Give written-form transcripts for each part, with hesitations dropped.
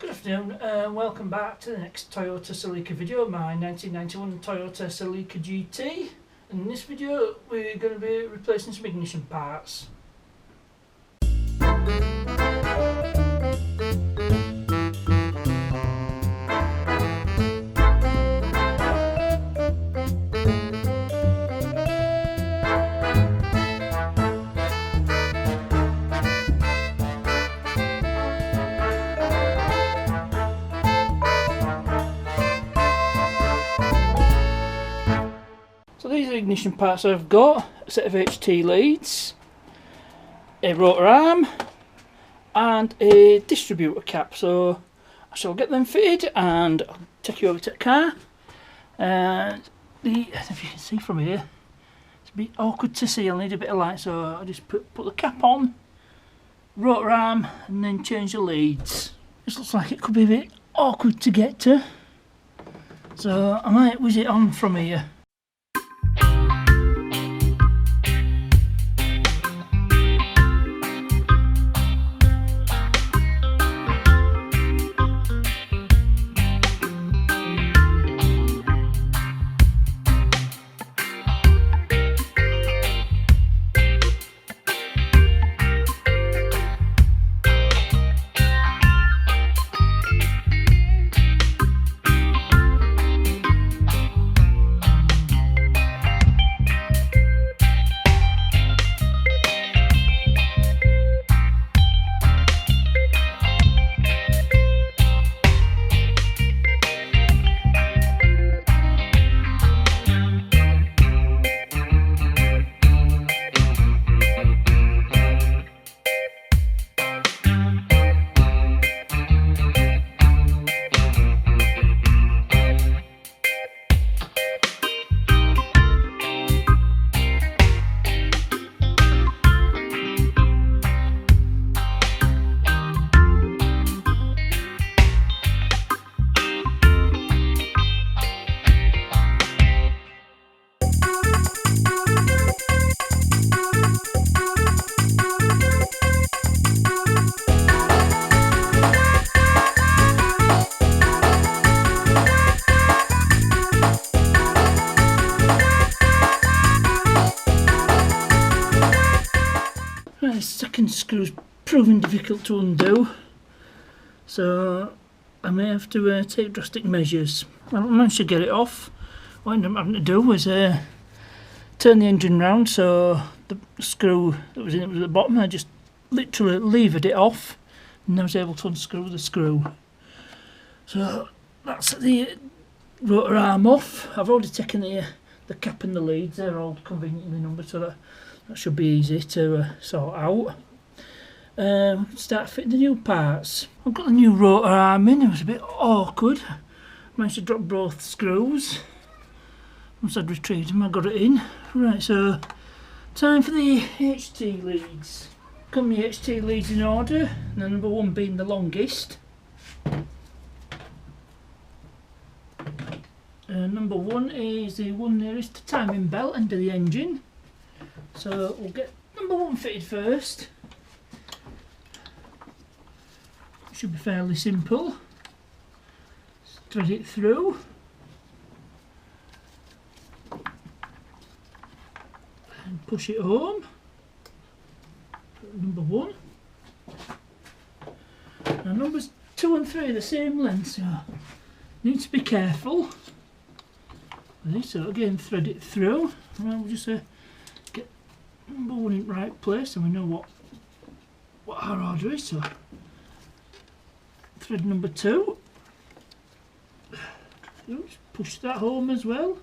Good afternoon and welcome back to the next Toyota Celica video, my 1991 Toyota Celica GT. And in this video we're going to be replacing some ignition parts. So these are the ignition parts I've got: a set of HT leads, a rotor arm and a distributor cap. So I shall get them fitted and I'll take you over to the car. And if you can see from here, it's a bit awkward to see, I'll need a bit of light, so I'll just put the cap on, rotor arm and then change the leads. This looks like it could be a bit awkward to get to, so I might whiz it on from here. The second screw's proving difficult to undo, so I may have to take drastic measures. Well, I managed to get it off. What I ended up having to do was turn the engine round, so the screw that was in it was at the bottom. I just literally levered it off and I was able to unscrew the screw. So that's the rotor arm off. I've already taken the cap and the leads, they're all conveniently numbered, so that should be easy to sort out. We can start fitting the new parts. I've got the new rotor arm in. It was a bit awkward. Managed to drop both screws. Once I'd retrieved them, I got it in. Right, so time for the HT leads. Got my HT leads in order, and the number one being the longest. Number one is the one nearest the timing belt end of the engine. So we'll get number one fitted first. Should be fairly simple. Just thread it through. And push it home. Put number one. Now numbers 2 and 3 are the same length, so need to be careful. So again, thread it through. And we'll just get number one in the right place, and we know what our order is. So thread number 2. Just push that home as well.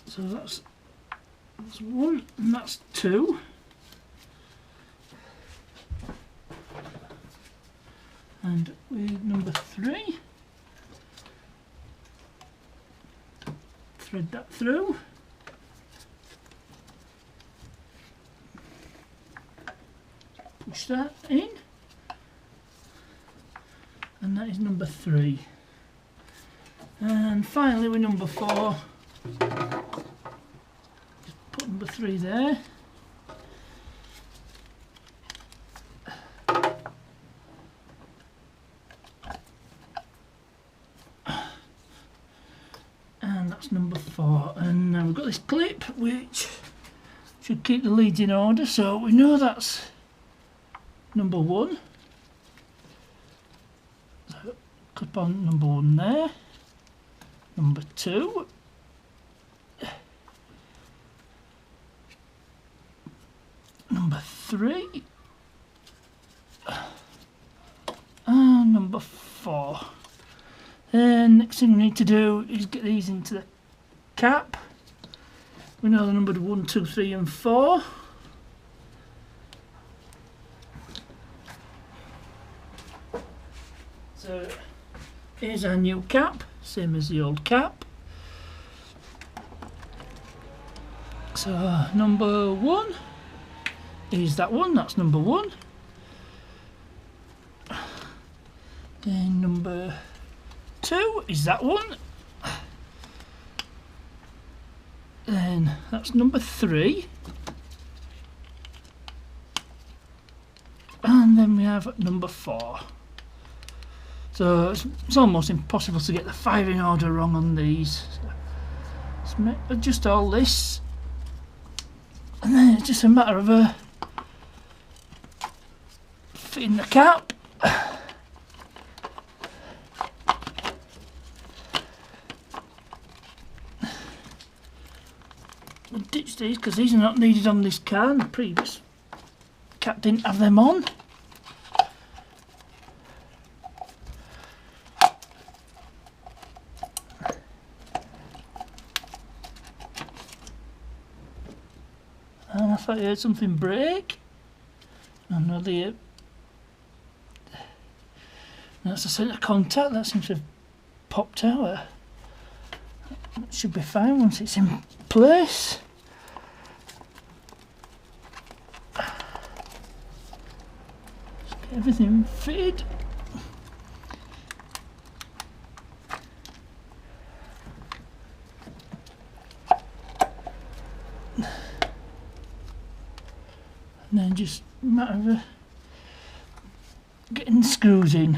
So that's 1 and that's 2. And with number 3, thread that through. Push that in. And that is number 3. And finally with number 4, just put number 3 there. we've got this clip which should keep the leads in order, so we know that's number 1. So clip on number 1 there, number 2, number 3, and number 4. Then next thing we need to do is get these into the cap. We know the numbered 1, 2, 3 and 4. So here's our new cap, same as the old cap. So number 1 is that one, that's number 1. Then number 2 is that one. Then that's number 3. And then we have number 4. So it's almost impossible to get the firing order wrong on these. So let's adjust all this. And then it's just a matter of fitting the cap. We'll ditch these because these are not needed on this car. The previous cap didn't have them on. And I thought I heard something break. Another. That's the centre contact. That seems to have popped out. That should be fine once it's in place. Just get everything fitted. And then just a matter of getting the screws in.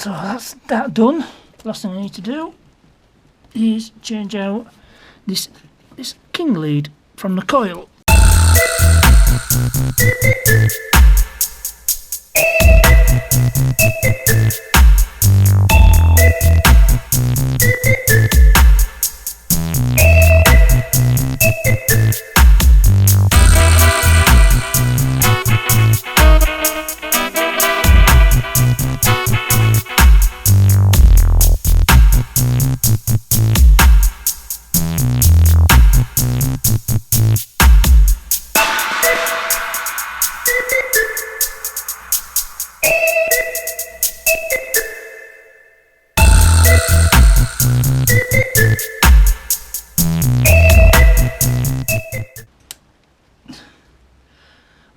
So that's that done. Last thing I need to do is change out this king lead from the coil.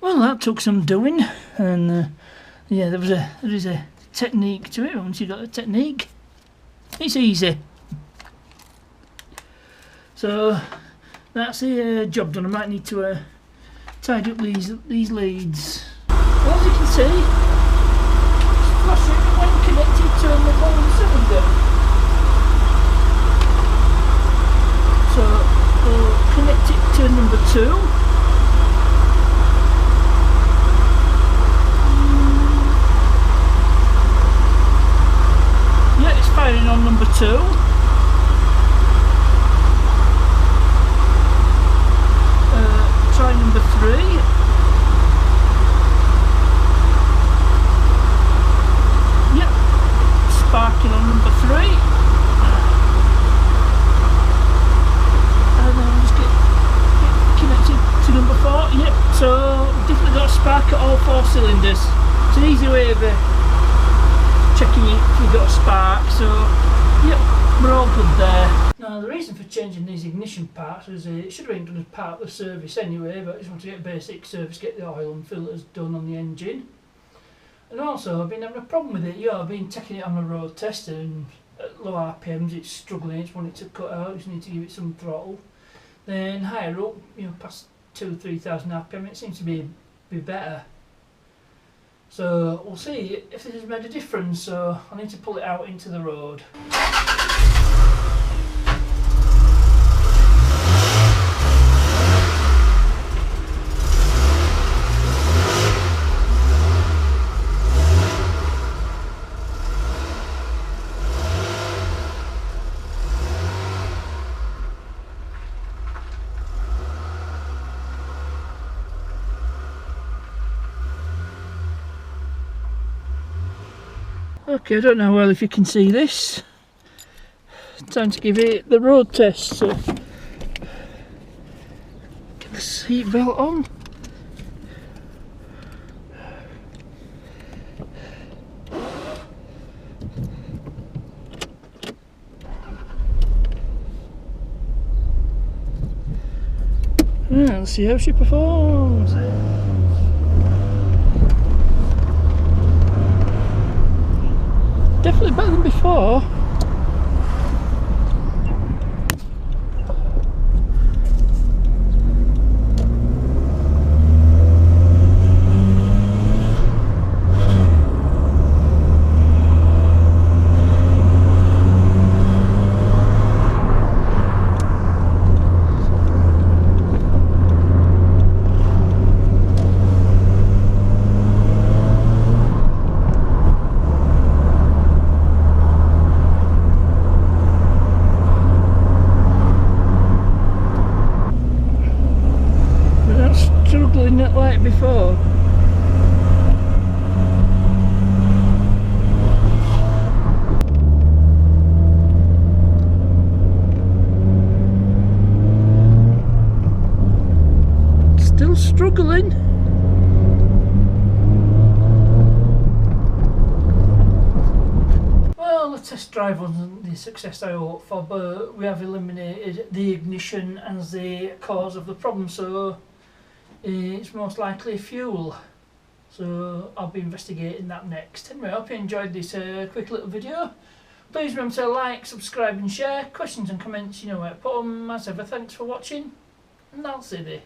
Well, that took some doing, and yeah, there is a technique to it. Once you've got the technique, it's easy. So that's the job done. I might need to tidy up these leads. Well, as you can see, it's flashing when connected to the whole cylinder. So we'll connect it to number 2. Yeah, it's firing on number 2. Try number 3. Yep, sparking on number 3. And then just get connected to number 4. Yep, so definitely got a spark at all 4 cylinders. It's an easy way of checking if you've got a spark. So yep, we're all good there. Now the reason for changing these ignition parts is it should have been done as part of the service anyway, but I just want to get a basic service, get the oil and filters done on the engine. And also I've been having a problem with it. I've been taking it on a road test, and at low RPMs it's struggling, it's wanting to cut out, you just need to give it some throttle. Then higher up, past 2,000-3,000 RPM, it seems to be better. So we'll see if this has made a difference, so I need to pull it out into the road. Okay, I don't know well if you can see this. Time to give it the road test. So get the seat belt on. Let's see how she performs. Definitely better than before. Struggling it like before. Still struggling. Well, the test drive wasn't the success I hoped for, but we have eliminated the ignition as the cause of the problem, so it's most likely fuel. So I'll be investigating that next. Anyway, I hope you enjoyed this quick little video. Please remember to like, subscribe and share. Questions and comments, you know where to put them. As ever, thanks for watching, and I'll see you.